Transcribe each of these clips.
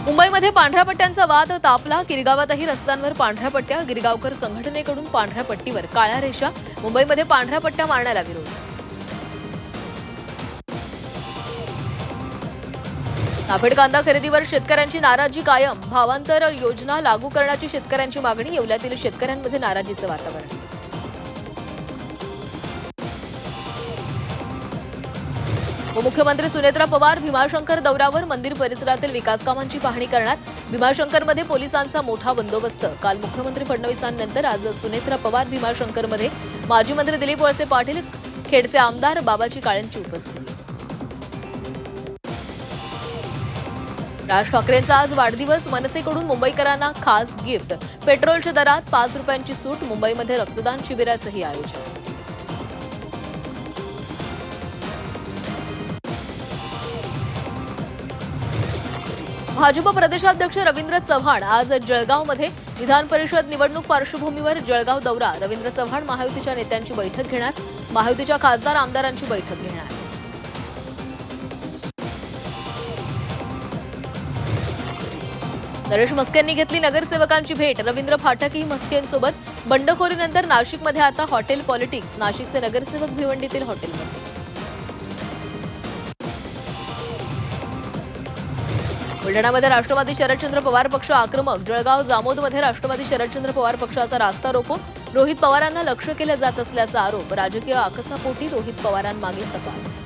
मुंबईमध्ये पांढऱ्या पट्ट्यांचा वाद तापला. गिरगावातही रस्त्यांवर पांढऱ्या पट्ट्या. गिरगावकर संघटनेकडून पांढऱ्या पट्टीवर काळ्या रेषा. मुंबईमध्ये पांढऱ्या पट्ट्या मारण्याला विरोध. नाफेड कांदा खरेदीवर शेतकऱ्यांची नाराजी कायम. भावांतर योजना लागू करण्याची शेतकऱ्यांची मागणी. येवल्यातील शेतकऱ्यांमध्ये नाराजीचं वातावरण. उपमुख्यमंत्री सुनेत्रा पवार भीमाशंकर दौऱ्यावर. मंदिर परिसरातील विकास कामांची पाहणी करणार. भीमाशंकरमध्ये पोलिसांचा मोठा बंदोबस्त. काल मुख्यमंत्री फडणवीसांनंतर आज सुनेत्रा पवार भीमाशंकरमध्ये. माजी मंत्री दिलीप वळसे पाटील, खेडचे आमदार बाबाजी काळेंची उपस्थिती. राज ठाकरेंचा आज वाढदिवस. मनसेकडून मुंबईकरांना खास गिफ्ट. पेट्रोलच्या दरात 5 रुपयांची सूट. मुंबईमध्ये रक्तदान शिबिराचंही आयोजन. भाजप प्रदेशाध्यक्ष रवींद्र चव्हाण आज जळगावमध्ये. विधान परिषद निवडणूक पार्श्वभूमीवर जळगाव दौरा. रवींद्र चव्हाण महायुतीच्या नेत्यांची बैठक घेणार. महायुतीच्या खासदार आमदारांची बैठक घेणार. नरेश म्हस्केंनी घेतली नगरसेवकांची भेट. रवींद्र फाटकही म्हस्केंसोबत. बंडखोरीनंतर नाशिकमध्ये आता हॉटेल पॉलिटिक्स. नाशिकचे नगरसेवक भिवंडीतील हॉटेलमध्ये. बुलढाण्यामध्ये राष्ट्रवादी शरदचंद्र पवार पक्ष आक्रमक. जळगाव जामोदमध्ये राष्ट्रवादी शरदचंद्र पवार पक्षाचा रास्ता रोको. रोहित पवारांना लक्ष्य केलं जात असल्याचा आरोप. राजकीय आकसापोटी रोहित पवारांमागे तपास.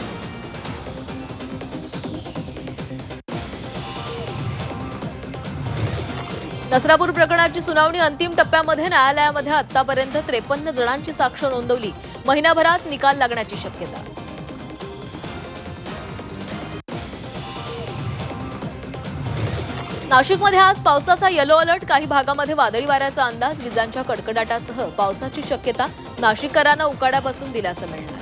नसरापूर प्रकरणाची सुनावणी अंतिम टप्प्यामध्ये. न्यायालयामध्ये आतापर्यंत 53 जणांची साक्ष नोंदवली. महिनाभरात निकाल लागण्याची शक्यता. नाशिकमध्ये आज पावसाचा येलो अलर्ट. काही भागामध्ये वादळी वाऱ्याचा अंदाज. विजांच्या कडकडाटासह पावसाची शक्यता. नाशिककरांना उकाड्यापासून दिलासा मिळणार.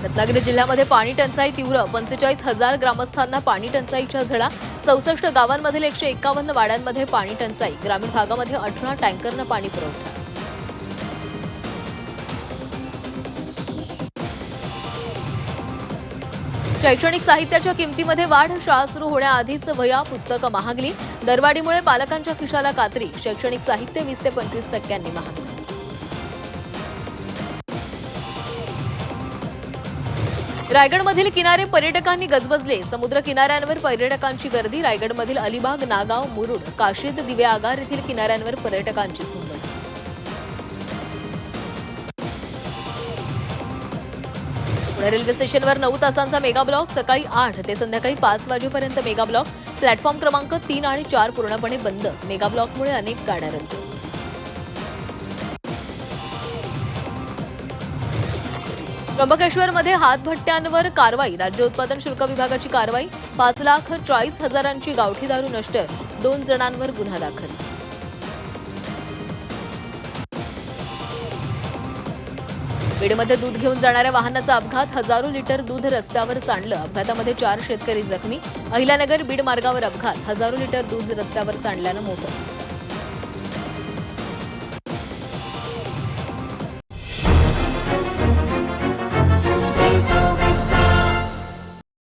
रत्नागिरी जिल्ह्यामध्ये पाणी टंचाई तीव्र. 45,000 ग्रामस्थांना पाणी टंचाईच्या झळा. 64 गावांमधील 151 वाड्यांमध्ये पाणी टंचाई. ग्रामीण भागामध्ये 18 टँकरनं पाणी पुरवठा. शैक्षणिक साहित्याच्या किमतीमध्ये वाढ. शाळा सुरू होण्याआधीच वह्या पुस्तकं महागली. दरवाढीमुळे पालकांच्या खिशाला कात्री. शैक्षणिक साहित्य 20 ते 25% महागलं. रायगडमधील किनारे पर्यटकांनी गजबजले. समुद्र किनाऱ्यांवर पर्यटकांची गर्दी. रायगडमधील अलिबाग, नागाव, मुरुड, काशीद, दिवे आगार येथील किनाऱ्यांवर पर्यटकांची झुंबड. पुणे रेल्वे स्टेशनवर 9 तासांचा मेगा ब्लॉक. सकाळी 8 ते संध्याकाळी 5 वाजेपर्यंत मेगा ब्लॉक. प्लॅटफॉर्म क्रमांक 3 आणि 4 पूर्णपणे बंद. मेगा ब्लॉकमुळे अनेक गाड्या रद्द. त्र्यंबकेश्वरमध्ये हातभट्ट्यांवर कारवाई. राज्य उत्पादन शुल्क विभागाची कारवाई. 5,40,000ची गावठी दारू नष्ट. 2 जणांवर गुन्हा दाखल. बीडमध्ये दूध घेऊन जाणाऱ्या वाहनाचा अपघात. हजारो लिटर दूध रस्त्यावर सांडलं. अपघातामध्ये 4 शेतकरी जखमी. अहिल्यानगर बीड मार्गावर अपघात. हजारो लिटर दूध रस्त्यावर सांडल्यानं मोठं नुकसान.